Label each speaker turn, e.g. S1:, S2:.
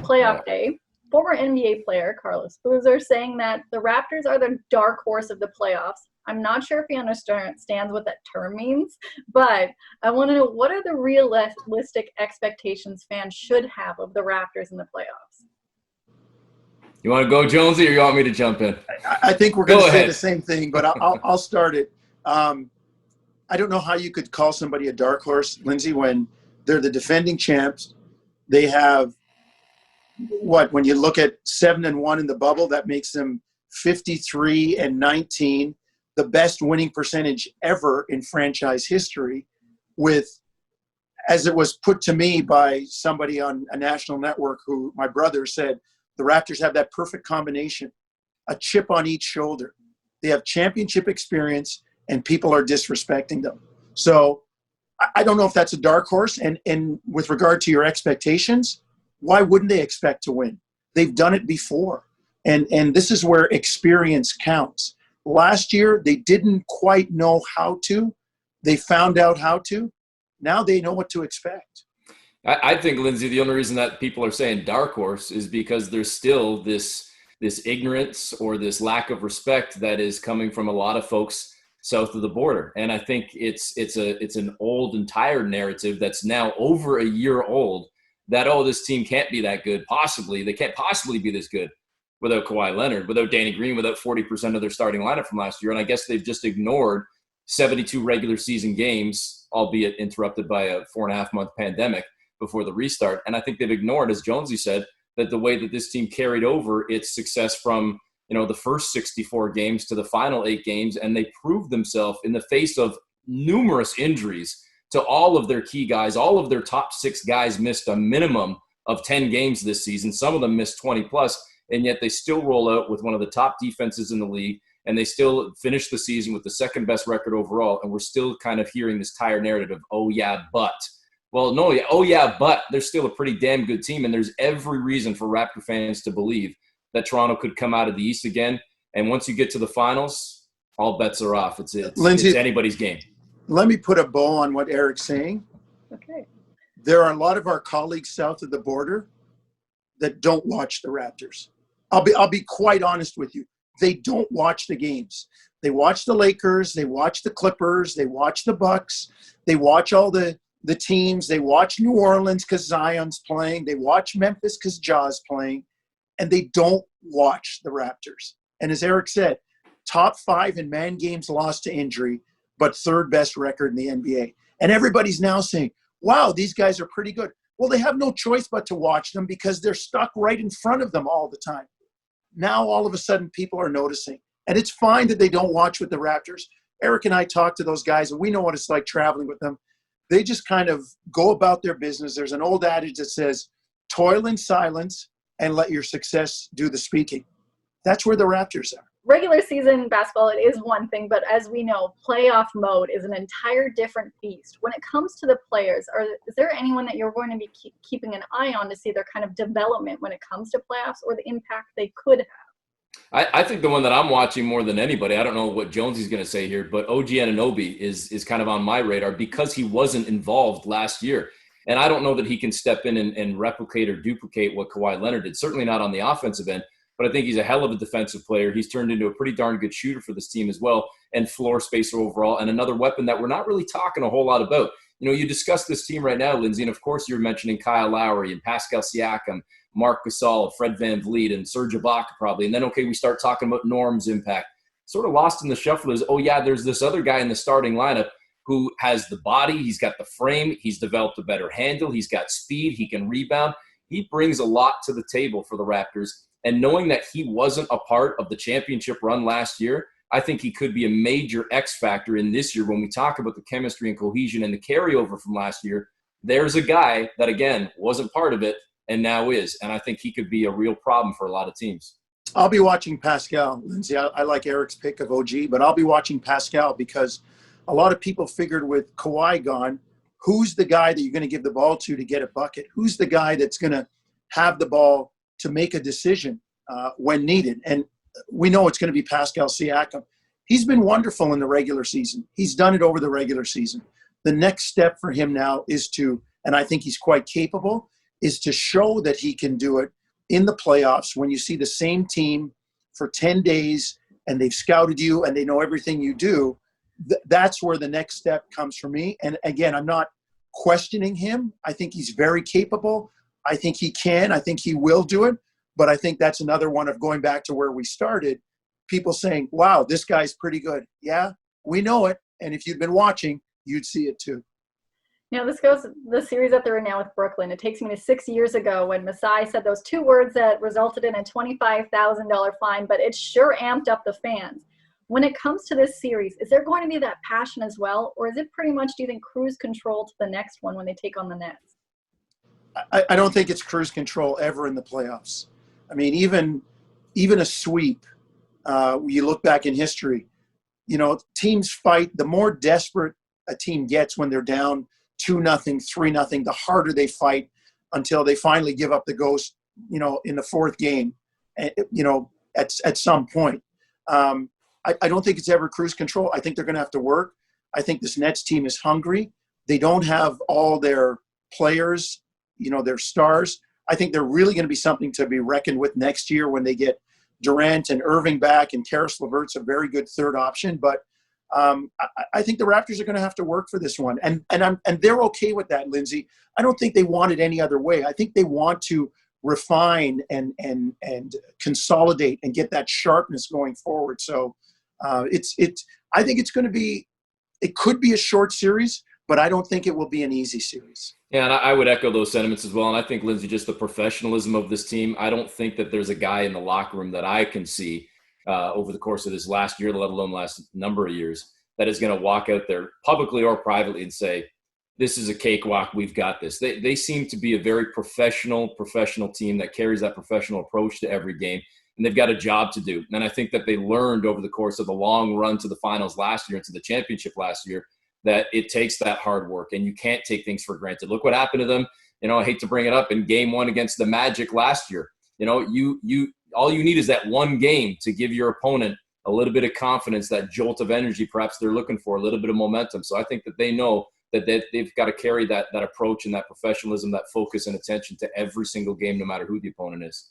S1: playoff day, former NBA player Carlos Boozer saying that the Raptors are the dark horse of the playoffs. I'm not sure if he understands what that term means, but I want to know, what are the realistic expectations fans should have of the Raptors in the playoffs?
S2: You want to go, Jonesy, or you want me to jump in?
S3: I think we're going to say the same thing, but I'll start it. I don't know how you could call somebody a dark horse, Lindsay, when they're the defending champs. They have when you look at 7-1 in the bubble, that makes them 53-19, the best winning percentage ever in franchise history, with, as it was put to me by somebody on a national network who my brother said, the Raptors have that perfect combination, a chip on each shoulder. They have championship experience and people are disrespecting them. So I don't know if that's a dark horse. And with regard to your expectations, why wouldn't they expect to win? They've done it before. And this is where experience counts. Last year, they didn't quite know how to. They found out how to. Now they know what to expect.
S2: I think, Lindsay, the only reason that people are saying dark horse is because there's still this ignorance or this lack of respect that is coming from a lot of folks south of the border. And I think it's an old and tired narrative that's now over a year old, that, oh, this team can't be that good. Possibly. They can't possibly be this good without Kawhi Leonard, without Danny Green, without 40% of their starting lineup from last year. And I guess they've just ignored 72 regular season games, albeit interrupted by a 4.5-month pandemic before the restart. And I think they've ignored, as Jonesy said, that the way that this team carried over its success from, the first 64 games to the final 8 games, and they proved themselves in the face of numerous injuries to all of their key guys. All of their top 6 guys missed a minimum of 10 games this season. Some of them missed 20 plus, and yet they still roll out with one of the top defenses in the league, and they still finish the season with the second best record overall. And we're still kind of hearing this tired narrative of, oh yeah, but. Well, no, oh yeah, but they're still a pretty damn good team, and there's every reason for Raptor fans to believe that Toronto could come out of the East again. And once you get to the finals, all bets are off. Lindsay, it's anybody's game.
S3: Let me put a bow on what Eric's saying.
S1: Okay.
S3: There are a lot of our colleagues south of the border that don't watch the Raptors. I'll be quite honest with you. They don't watch the games. They watch the Lakers. They watch the Clippers. They watch the Bucks. They watch all the teams. They watch New Orleans because Zion's playing. They watch Memphis because Ja's playing. And they don't watch the Raptors. And as Eric said, top 5 in man games lost to injury, but 3rd best record in the NBA. And everybody's now saying, wow, these guys are pretty good. Well, they have no choice but to watch them because they're stuck right in front of them all the time. Now, all of a sudden, people are noticing. And it's fine that they don't watch with the Raptors. Eric and I talk to those guys, and we know what it's like traveling with them. They just kind of go about their business. There's an old adage that says, toil in silence and let your success do the speaking. That's where the Raptors are.
S1: Regular season basketball, it is one thing, but as we know, playoff mode is an entire different beast. When it comes to the players, is there anyone that you're going to be keeping an eye on to see their kind of development when it comes to playoffs or the impact they could have?
S2: I think the one that I'm watching more than anybody, I don't know what Jonesy's going to say here, but OG Anunoby is kind of on my radar because he wasn't involved last year. And I don't know that he can step in and replicate or duplicate what Kawhi Leonard did, certainly not on the offensive end. But I think he's a hell of a defensive player. He's turned into a pretty darn good shooter for this team as well, and floor spacer overall, and another weapon that we're not really talking a whole lot about. You discuss this team right now, Lindsay, and of course you're mentioning Kyle Lowry and Pascal Siakam, Marc Gasol, Fred VanVleet, and Serge Ibaka probably. And then, okay, we start talking about Norm's impact. Sort of lost in the shuffle is, oh yeah, there's this other guy in the starting lineup who has the body, he's got the frame, he's developed a better handle, he's got speed, he can rebound. He brings a lot to the table for the Raptors. And knowing that he wasn't a part of the championship run last year, I think he could be a major X factor in this year when we talk about the chemistry and cohesion and the carryover from last year. There's a guy that, again, wasn't part of it and now is. And I think he could be a real problem for a lot of teams.
S3: I'll be watching Pascal. Lindsay, I like Eric's pick of OG, but I'll be watching Pascal because a lot of people figured with Kawhi gone, who's the guy that you're going to give the ball to get a bucket? Who's the guy that's going to have the ball to make a decision when needed? And we know it's going to be Pascal Siakam. He's been wonderful in the regular season. He's done it over the regular season. The next step for him now is to, and I think he's quite capable, is to show that he can do it in the playoffs when you see the same team for 10 days and they've scouted you and they know everything you do. That's where the next step comes for me. And again, I'm not questioning him. I think he's very capable. I think he can. I think he will do it. But I think that's another one of going back to where we started, people saying, wow, this guy's pretty good. Yeah, we know it. And if you'd been watching, you'd see it too.
S1: This goes the series that they're in now with Brooklyn. It takes me to 6 years ago when Masai said those 2 words that resulted in a $25,000 fine, but it sure amped up the fans. When it comes to this series, is there going to be that passion as well? Or is it pretty much, do you think, cruise control to the next one when they take on the Nets?
S3: I don't think it's cruise control ever in the playoffs. I mean, even a sweep, you look back in history, teams fight. The more desperate a team gets when they're down 2-0, 3-0, the harder they fight until they finally give up the ghost, in the 4th game, at some point. I don't think it's ever cruise control. I think they're going to have to work. I think this Nets team is hungry. They don't have all their players, their stars. I think they're really going to be something to be reckoned with next year when they get Durant and Irving back, and Karis LeVert's a very good third option. But I think the Raptors are going to have to work for this one, and they're okay with that, Lindsay. I don't think they want it any other way. I think they want to refine and consolidate and get that sharpness going forward. So I think it's going to be. It could be a short series, but I don't think it will be an easy series.
S2: Yeah, and I would echo those sentiments as well. And I think, Lindsay, just the professionalism of this team, I don't think that there's a guy in the locker room that I can see over the course of this last year, let alone last number of years, that is going to walk out there publicly or privately and say, this is a cakewalk, we've got this. They seem to be a very professional team that carries that professional approach to every game, and they've got a job to do. And I think that they learned over the course of the long run to the finals last year and to the championship last year that it takes that hard work, and you can't take things for granted. Look what happened to them. I hate to bring it up, in game 1 against the Magic last year. All you need is that one game to give your opponent a little bit of confidence, that jolt of energy perhaps they're looking for, a little bit of momentum. So I think that they know that they've got to carry that approach and that professionalism, that focus and attention to every single game, no matter who the opponent is.